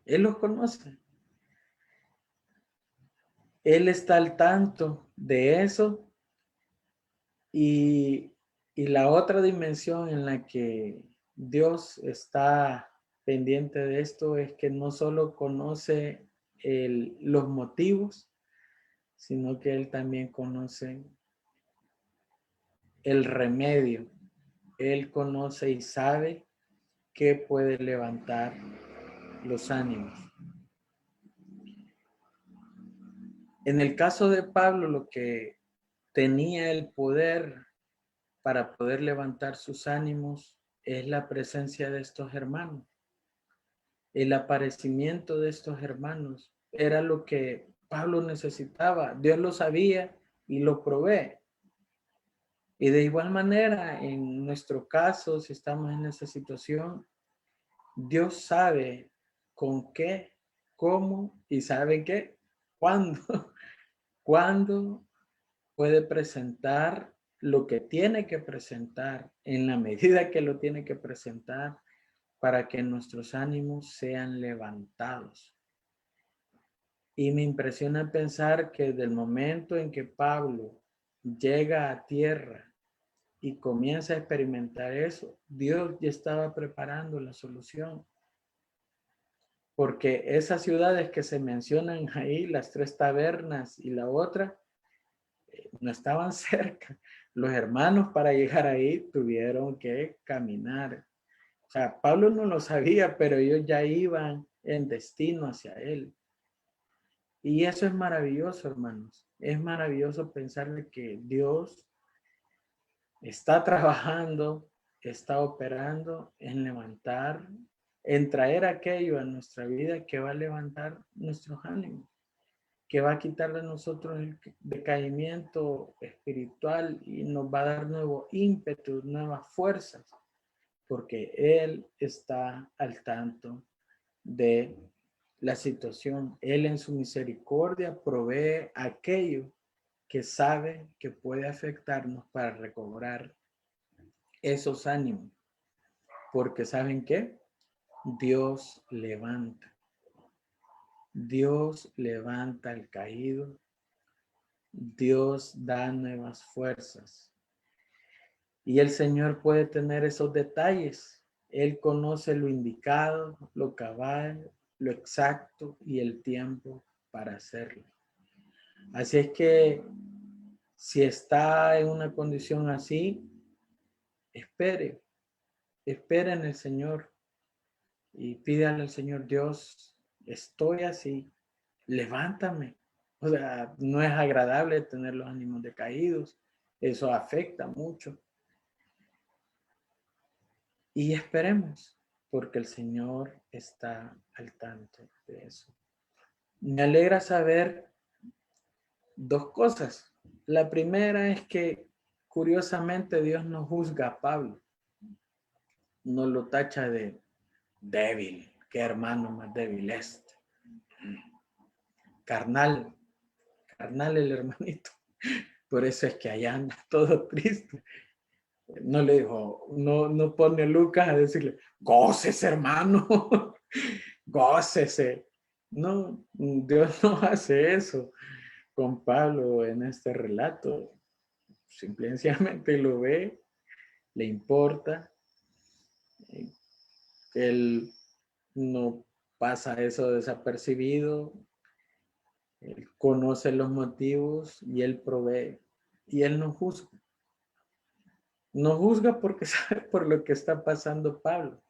Él los conoce. Él está al tanto de eso y la otra dimensión en la que Dios está pendiente de esto es que no solo conoce los motivos, sino que Él también conoce el remedio. Él conoce y sabe qué puede levantar los ánimos. En el caso de Pablo, lo que tenía el poder para poder levantar sus ánimos es la presencia de estos hermanos. El aparecimiento de estos hermanos era lo que Pablo necesitaba. Dios lo sabía y lo provee. Y de igual manera, en nuestro caso, si estamos en esa situación, Dios sabe con qué, cómo y sabe qué, cuándo, cuándo puede presentar lo que tiene que presentar en la medida que lo tiene que presentar para que nuestros ánimos sean levantados. Y me impresiona pensar que del momento en que Pablo llega a tierra y comienza a experimentar eso, Dios ya estaba preparando la solución. Porque esas ciudades que se mencionan ahí, las 3 tabernas y la otra, no estaban cerca. Los hermanos para llegar ahí tuvieron que caminar. O sea, Pablo no lo sabía, pero ellos ya iban en destino hacia él. Y eso es maravilloso, hermanos. Es maravilloso pensar de que Dios está trabajando, está operando en levantar, en traer aquello a nuestra vida que va a levantar nuestros ánimos, que va a quitar de nosotros el decaimiento espiritual y nos va a dar nuevo ímpetu, nuevas fuerzas, porque Él está al tanto de la situación. Él en su misericordia provee aquello que sabe que puede afectarnos para recobrar esos ánimos. Porque ¿saben qué? Dios levanta. Dios levanta al caído. Dios da nuevas fuerzas. Y el Señor puede tener esos detalles. Él conoce lo indicado, lo cabal, lo exacto y el tiempo para hacerlo. Así es que si está en una condición así, espere en el Señor y pídale al Señor: Dios, estoy así, levántame. O sea, no es agradable tener los ánimos decaídos, eso afecta mucho. Y esperemos, porque el Señor está al tanto de eso. Me alegra saber 2 cosas. La primera es que curiosamente Dios no juzga a Pablo, no lo tacha de débil. Qué hermano más débil este. Carnal el hermanito. Por eso es que allá anda todo triste. No le dijo, no pone a Lucas a decirle: gócese, hermano, gócese. No, Dios no hace eso con Pablo en este relato. Simplemente lo ve, le importa. Él no pasa eso desapercibido. Él conoce los motivos y él provee. Y él no juzga. No juzga porque sabe por lo que está pasando Pablo.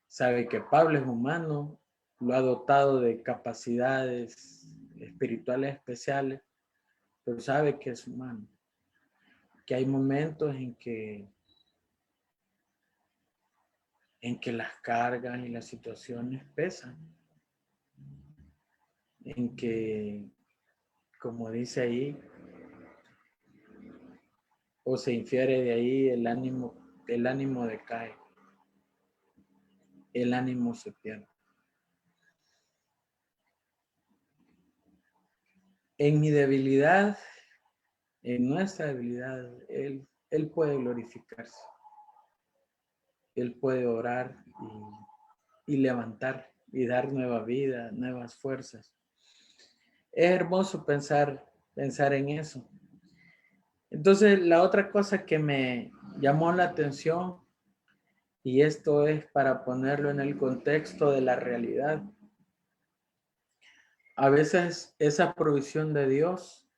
Sabe que Pablo es humano, lo ha dotado de capacidades espirituales especiales, pero sabe que es humano. Que hay momentos en que las cargas y las situaciones pesan. En que, como dice ahí, o se infiere de ahí, el ánimo decae, el ánimo se pierde. En mi debilidad, en nuestra debilidad, Él puede glorificarse. Él puede orar y levantar y dar nueva vida, nuevas fuerzas. Es hermoso pensar en eso. Entonces, la otra cosa que me llamó la atención, y esto es para ponerlo en el contexto de la realidad, a veces esa provisión de Dios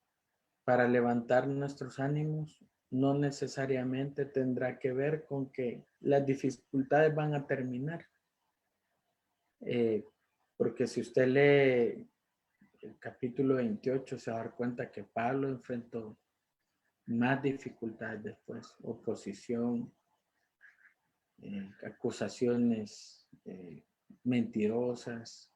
para levantar nuestros ánimos no necesariamente tendrá que ver con que las dificultades van a terminar. Porque si usted lee el capítulo 28, se va a dar cuenta que Pablo enfrentó más dificultades después, oposición, acusaciones mentirosas.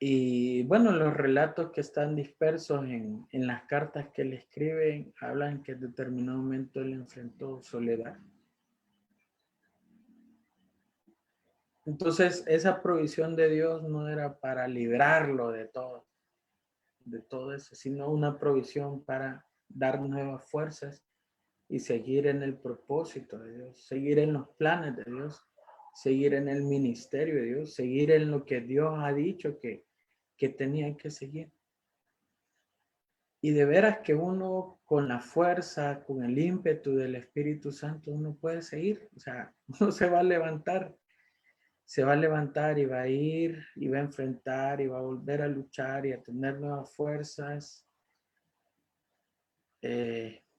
Y bueno, los relatos que están dispersos en las cartas que le escriben hablan que en determinado momento él enfrentó soledad. Entonces, esa provisión de Dios no era para librarlo de todo eso, sino una provisión para dar nuevas fuerzas y seguir en el propósito de Dios, seguir en los planes de Dios, seguir en el ministerio de Dios, seguir en lo que Dios ha dicho que tenían que seguir. Y de veras que uno con la fuerza, con el ímpetu del Espíritu Santo, uno puede seguir. O sea, uno se va a levantar y va a ir y va a enfrentar y va a volver a luchar y a tener nuevas fuerzas.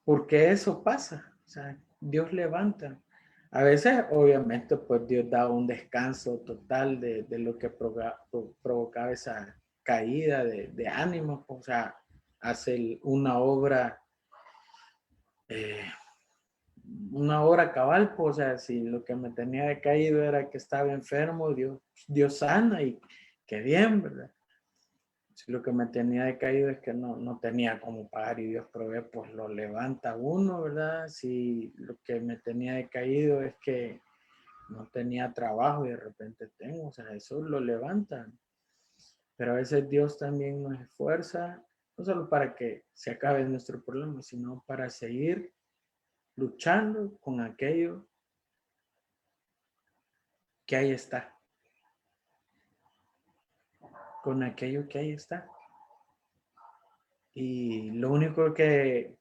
Porque eso pasa. O sea, Dios levanta. A veces, obviamente, pues Dios da un descanso total de lo que provocaba esa caída de ánimo. O sea, hace una hora cabal, pues, o sea, si lo que me tenía decaído era que estaba enfermo, Dios sana y qué bien, ¿verdad? Si lo que me tenía decaído es que no tenía cómo pagar y Dios provee, pues lo levanta uno, ¿verdad? Si lo que me tenía decaído es que no tenía trabajo y de repente tengo, o sea, eso lo levanta. Pero a veces Dios también nos esfuerza, no solo para que se acabe nuestro problema, sino para seguir luchando con aquello que ahí está. Con aquello que ahí está. Y lo único que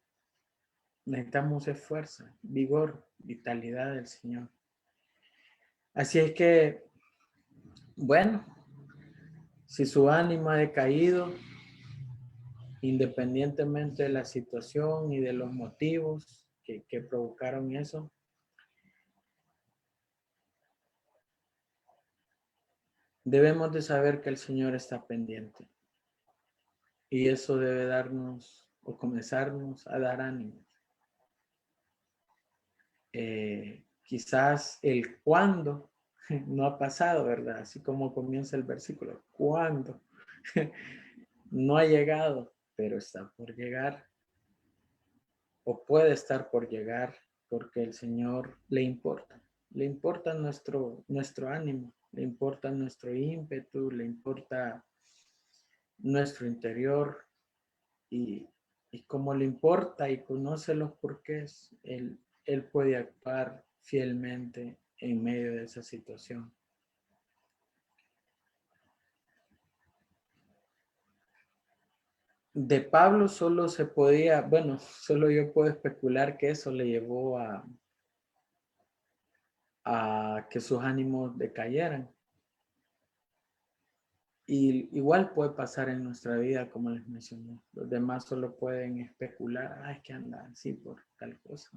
necesitamos es fuerza, vigor, vitalidad del Señor. Así es que, bueno, si su ánimo ha decaído, independientemente de la situación y de los motivos que provocaron eso, debemos de saber que el Señor está pendiente. Y eso debe darnos o comenzarnos a dar ánimo. Quizás el cuándo no ha pasado, ¿verdad? Así como comienza el versículo. ¿Cuándo? No ha llegado, pero está por llegar. O puede estar por llegar porque el Señor le importa. Le importa nuestro ánimo, le importa nuestro ímpetu, le importa nuestro interior y, como le importa y conoce los porqués, él puede actuar fielmente en medio de esa situación. De Pablo solo se podía, bueno, solo yo puedo especular que eso le llevó a que sus ánimos decayeran. Y igual puede pasar en nuestra vida, como les mencioné. Los demás solo pueden especular, es que anda así por tal cosa.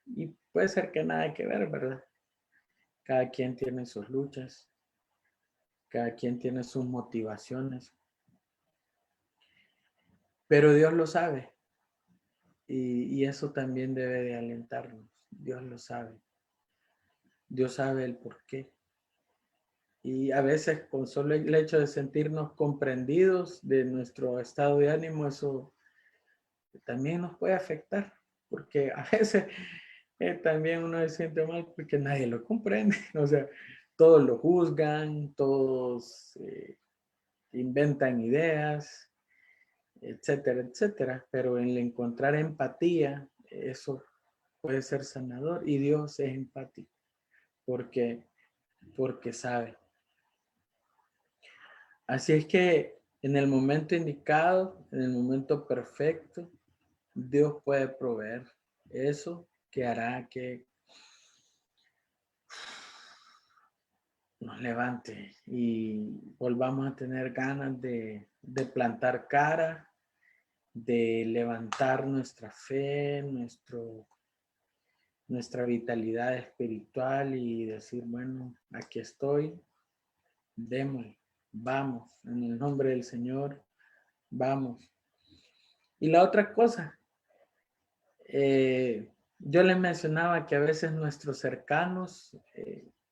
Y puede ser que nada que ver, ¿verdad? Cada quien tiene sus luchas, cada quien tiene sus motivaciones. Pero Dios lo sabe. Y eso también debe de alentarnos. Dios lo sabe. Dios sabe el por qué. Y a veces con solo el hecho de sentirnos comprendidos de nuestro estado de ánimo, eso también nos puede afectar, porque a veces también uno se siente mal porque nadie lo comprende, o sea, todos lo juzgan, todos inventan ideas, etcétera, etcétera, pero en el encontrar empatía, eso puede ser sanador y Dios es empático porque sabe. Así es que en el momento indicado, en el momento perfecto, Dios puede proveer eso que hará que nos levante y volvamos a tener ganas de plantar cara de levantar nuestra fe, nuestra vitalidad espiritual y decir, bueno, aquí estoy, démosle, vamos, en el nombre del Señor, vamos. Y la otra cosa, yo les mencionaba que a veces nuestros cercanos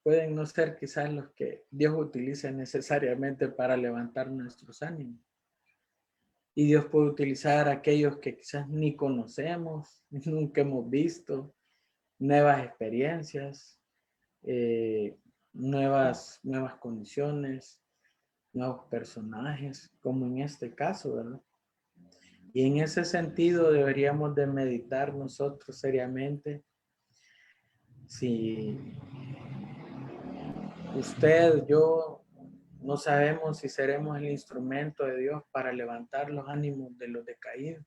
pueden no ser quizás los que Dios utilice necesariamente para levantar nuestros ánimos. Y Dios puede utilizar a aquellos que quizás ni conocemos, nunca hemos visto, nuevas experiencias, nuevas condiciones, nuevos personajes, como en este caso, ¿verdad? Y en ese sentido deberíamos de meditar nosotros seriamente si usted, yo, no sabemos si seremos el instrumento de Dios para levantar los ánimos de los decaídos.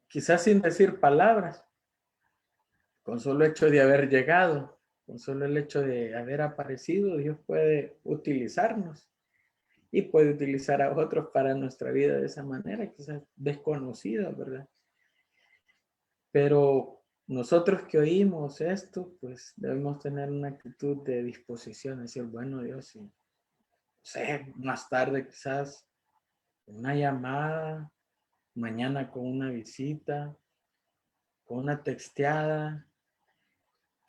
Quizás sin decir palabras, con solo hecho de haber llegado, con solo el hecho de haber aparecido, Dios puede utilizarnos y puede utilizar a otros para nuestra vida de esa manera, quizás desconocida, ¿verdad? Pero nosotros que oímos esto, pues debemos tener una actitud de disposición, decir, bueno, Dios, sí, no sé, más tarde quizás una llamada, mañana con una visita, con una texteada,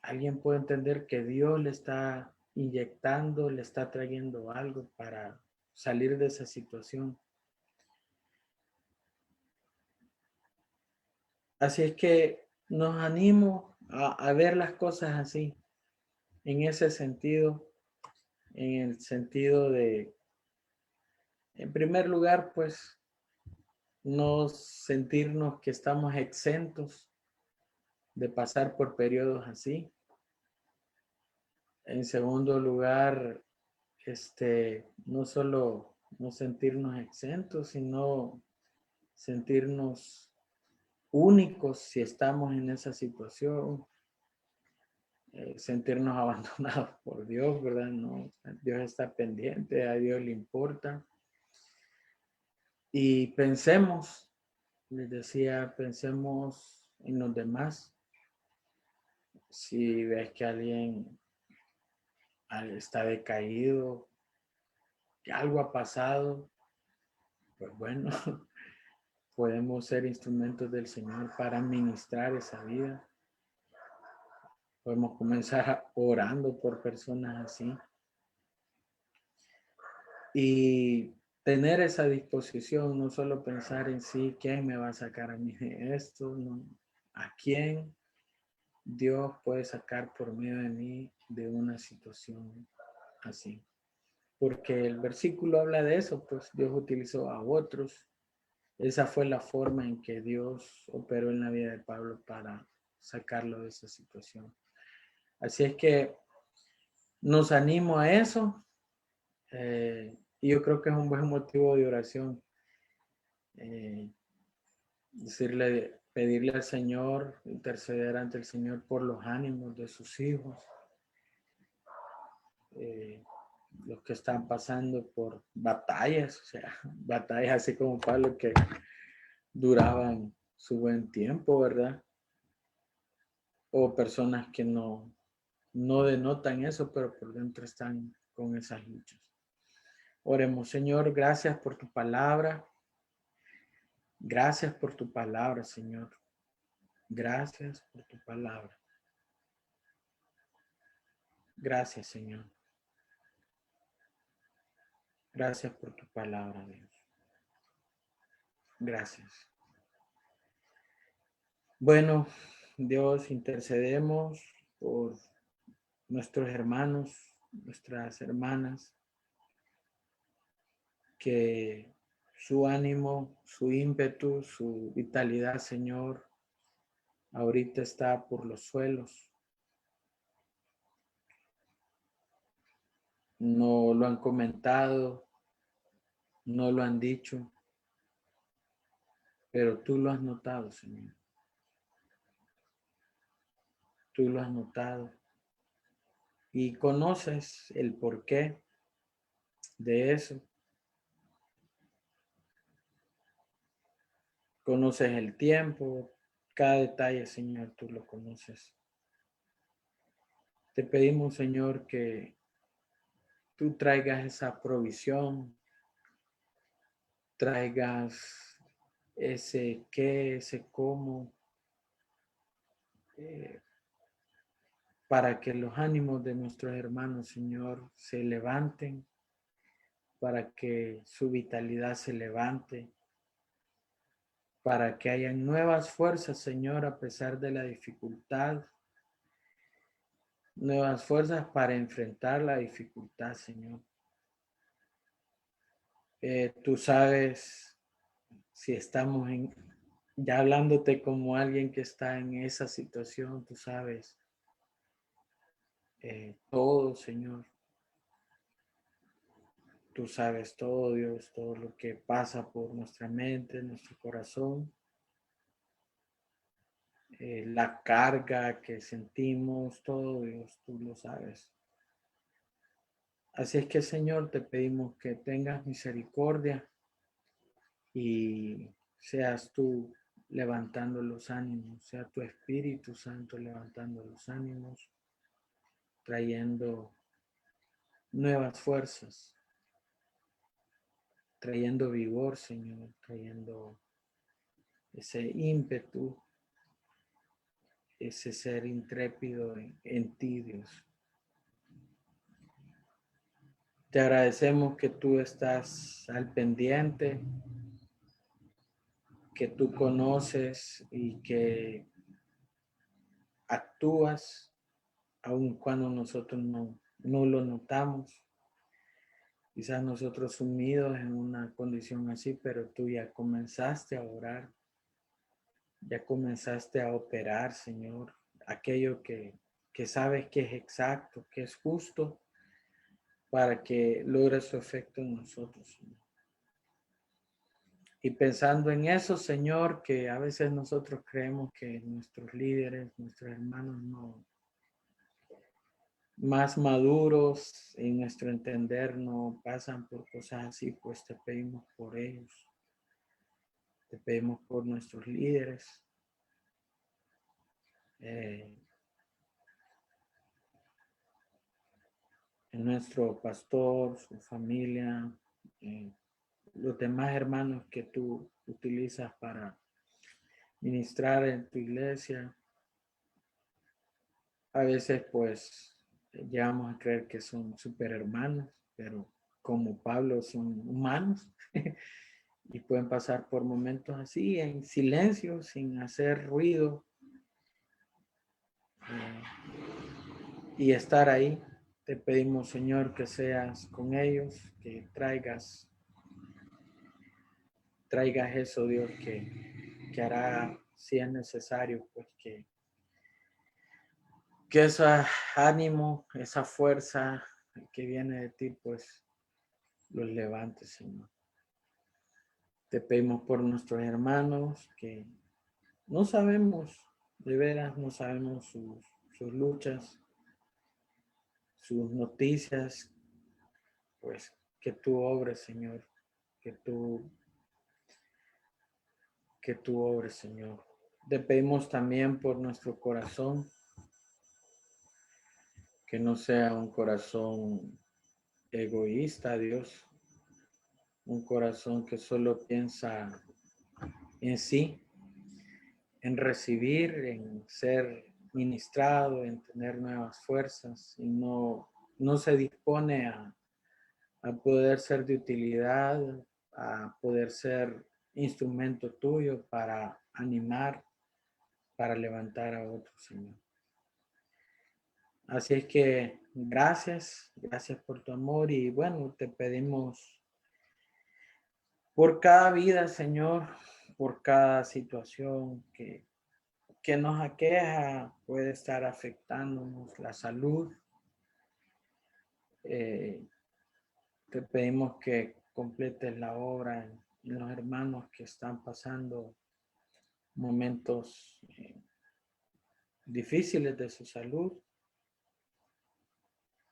alguien puede entender que Dios le está inyectando, le está trayendo algo para salir de esa situación. Así es que nos animo a ver las cosas así, en ese sentido, en el sentido de, en primer lugar, pues, no sentirnos que estamos exentos de pasar por periodos así. En segundo lugar, no solo no sentirnos exentos, sino sentirnos únicos si estamos en esa situación, sentirnos abandonados por Dios, ¿verdad? No, Dios está pendiente, a Dios le importa. Y pensemos, les decía, pensemos en los demás. Si ves que alguien está decaído, que algo ha pasado, pues bueno, podemos ser instrumentos del Señor para ministrar esa vida. Podemos comenzar orando por personas así. Y tener esa disposición, no solo pensar en sí, ¿quién me va a sacar a mí de esto? No. ¿A quién Dios puede sacar por medio de mí de una situación así? Porque el versículo habla de eso, pues Dios utilizó a otros. Esa fue la forma en que Dios operó en la vida de Pablo para sacarlo de esa situación. Así es que nos animo a eso. Y yo creo que es un buen motivo de oración. Pedirle al Señor, interceder ante el Señor por los ánimos de sus hijos, los que están pasando por batallas, o sea, batallas así como Pablo que duraban su buen tiempo, ¿verdad? O personas que no denotan eso, pero por dentro están con esas luchas. Oremos, Señor, gracias por tu palabra. Gracias por tu palabra, Señor. Gracias por tu palabra. Gracias, Señor. Gracias por tu palabra, Dios. Gracias. Bueno, Dios, intercedemos por nuestros hermanos, nuestras hermanas, que su ánimo, su ímpetu, su vitalidad, Señor, ahorita está por los suelos. No lo han comentado, no lo han dicho, pero tú lo has notado, Señor. Tú lo has notado y conoces el porqué de eso. Conoces el tiempo, cada detalle, Señor, tú lo conoces. Te pedimos, Señor, que tú traigas esa provisión, traigas ese qué, ese cómo, eh, para que los ánimos de nuestros hermanos, Señor, se levanten, para que su vitalidad se levante, para que haya nuevas fuerzas, Señor, a pesar de la dificultad, nuevas fuerzas para enfrentar la dificultad, Señor. Tú sabes si estamos ya hablándote como alguien que está en esa situación, tú sabes todo, Señor. Tú sabes todo, Dios, todo lo que pasa por nuestra mente, nuestro corazón, la carga que sentimos, todo, Dios, tú lo sabes. Así es que, Señor, te pedimos que tengas misericordia y seas tú levantando los ánimos, sea tu Espíritu Santo levantando los ánimos, trayendo nuevas fuerzas, trayendo vigor, Señor, trayendo ese ímpetu, ese ser intrépido en ti, Dios. Te agradecemos que tú estás al pendiente, que tú conoces y que actúas aun cuando nosotros no lo notamos. Quizás nosotros sumidos en una condición así, pero tú ya comenzaste a orar, ya comenzaste a operar, Señor, aquello que sabes que es exacto, que es justo, para que logre su efecto en nosotros, Señor. Y pensando en eso, Señor, que a veces nosotros creemos que nuestros líderes, nuestros hermanos no más maduros en nuestro entender no pasan por cosas así, pues te pedimos por ellos. Te pedimos por nuestros líderes, nuestro pastor, su familia, los demás hermanos que tú utilizas para ministrar en tu iglesia. A veces pues llegamos a creer que son super hermanos, pero como Pablo son humanos y pueden pasar por momentos así en silencio, sin hacer ruido y estar ahí. Te pedimos, Señor, que seas con ellos, que traigas eso, Dios, que hará, si es necesario, pues que ese ánimo, esa fuerza que viene de ti, pues los levante, Señor. Te pedimos por nuestros hermanos que no sabemos, de veras, no sabemos sus luchas, sus noticias, pues que tú obres, Señor, que tú obres, Señor. Te pedimos también por nuestro corazón, que no sea un corazón egoísta, Dios, un corazón que solo piensa en sí, en recibir, en ser ministrado, en tener nuevas fuerzas y no se dispone a poder ser de utilidad, a poder ser instrumento tuyo para animar, para levantar a otros, Señor. Así es que gracias por tu amor y bueno, te pedimos por cada vida, Señor, por cada situación que nos aqueja, puede estar afectándonos la salud. Te pedimos que completes la obra en los hermanos que están pasando momentos difíciles de su salud.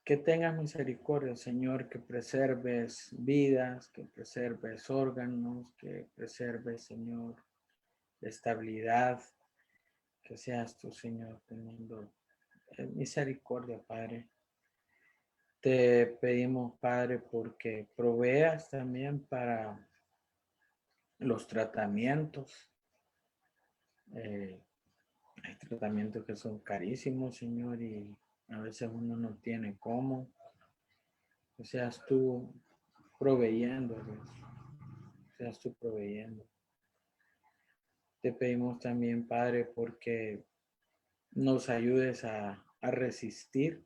Que tengas misericordia, Señor, que preserves vidas, que preserves órganos, que preserves, Señor, de estabilidad, que seas tú, Señor, teniendo misericordia, Padre. Te pedimos, Padre, porque proveas también para los tratamientos. Hay tratamientos que son carísimos, Señor, y a veces uno no tiene cómo. Que seas tú proveyendo, Dios. Seas tú proveyendo. Te pedimos también, Padre, porque nos ayudes a resistir,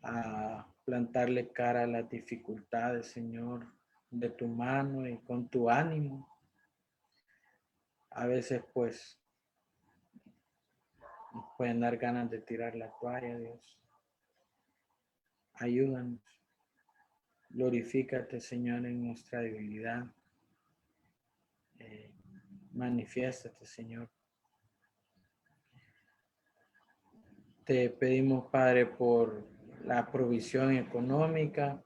a plantarle cara a las dificultades, Señor, de tu mano y con tu ánimo. A veces, pues, nos pueden dar ganas de tirar la toalla, Dios. Ayúdanos. Glorifícate, Señor, en nuestra debilidad. Manifiéstate, Señor. Te pedimos, Padre, por la provisión económica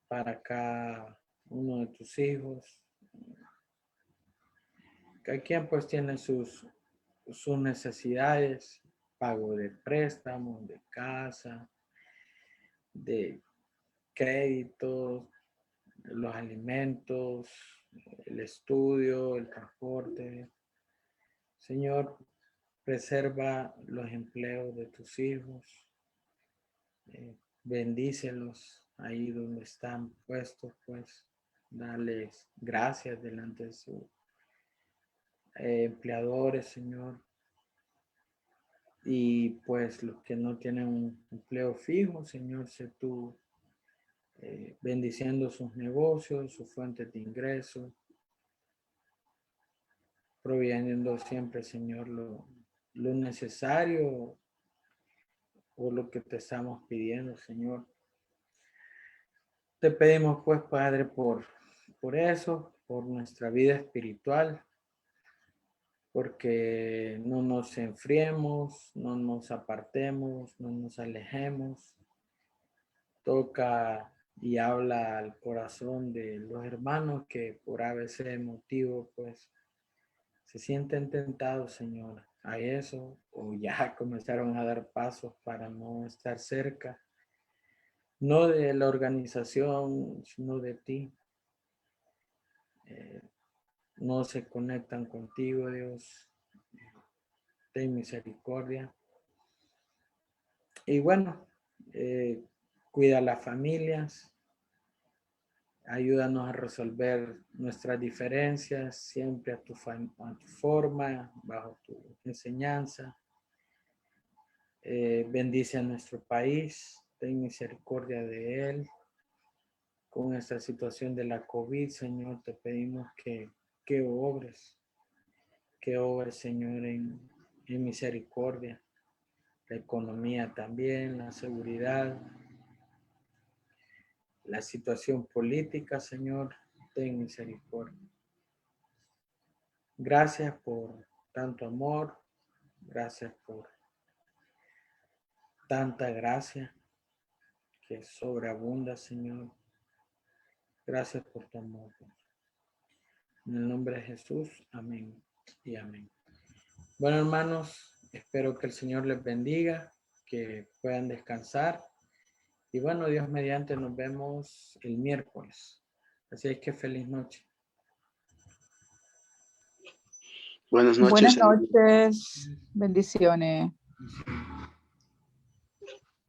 para cada uno de tus hijos. Cada quien pues tiene sus necesidades, pago de préstamos, de casa, de créditos, los alimentos, el estudio, el transporte. Señor, preserva los empleos de tus hijos. Bendícelos ahí donde están puestos, pues. Dales gracias delante de sus empleadores, Señor. Y pues los que no tienen un empleo fijo, Señor, sé tú bendiciendo sus negocios, sus fuentes de ingreso, proveyendo siempre, Señor, lo necesario o lo que te estamos pidiendo, Señor. Te pedimos, pues, Padre, por eso, por nuestra vida espiritual, porque no nos enfriemos, no nos apartemos, no nos alejemos. Toca y habla al corazón de los hermanos que por a veces motivo, pues, se sienten tentados, Señor, a eso, o ya comenzaron a dar pasos para no estar cerca, no de la organización, sino de ti. No se conectan contigo, Dios. Ten misericordia. Y bueno, cuida a las familias. Ayúdanos a resolver nuestras diferencias siempre a tu forma, bajo tu enseñanza. Bendice a nuestro país, ten misericordia de él. Con esta situación de la COVID, Señor, te pedimos que obres, Señor, en misericordia. La economía también, la seguridad, la situación política, Señor, ten misericordia. Gracias por tanto amor, gracias por tanta gracia que sobreabunda, Señor. Gracias por tu amor. En el nombre de Jesús, amén y amén. Bueno, hermanos, espero que el Señor les bendiga, que puedan descansar. Y bueno, Dios mediante, nos vemos el miércoles. Así es que feliz noche. Buenas noches. Buenas noches. Bendiciones.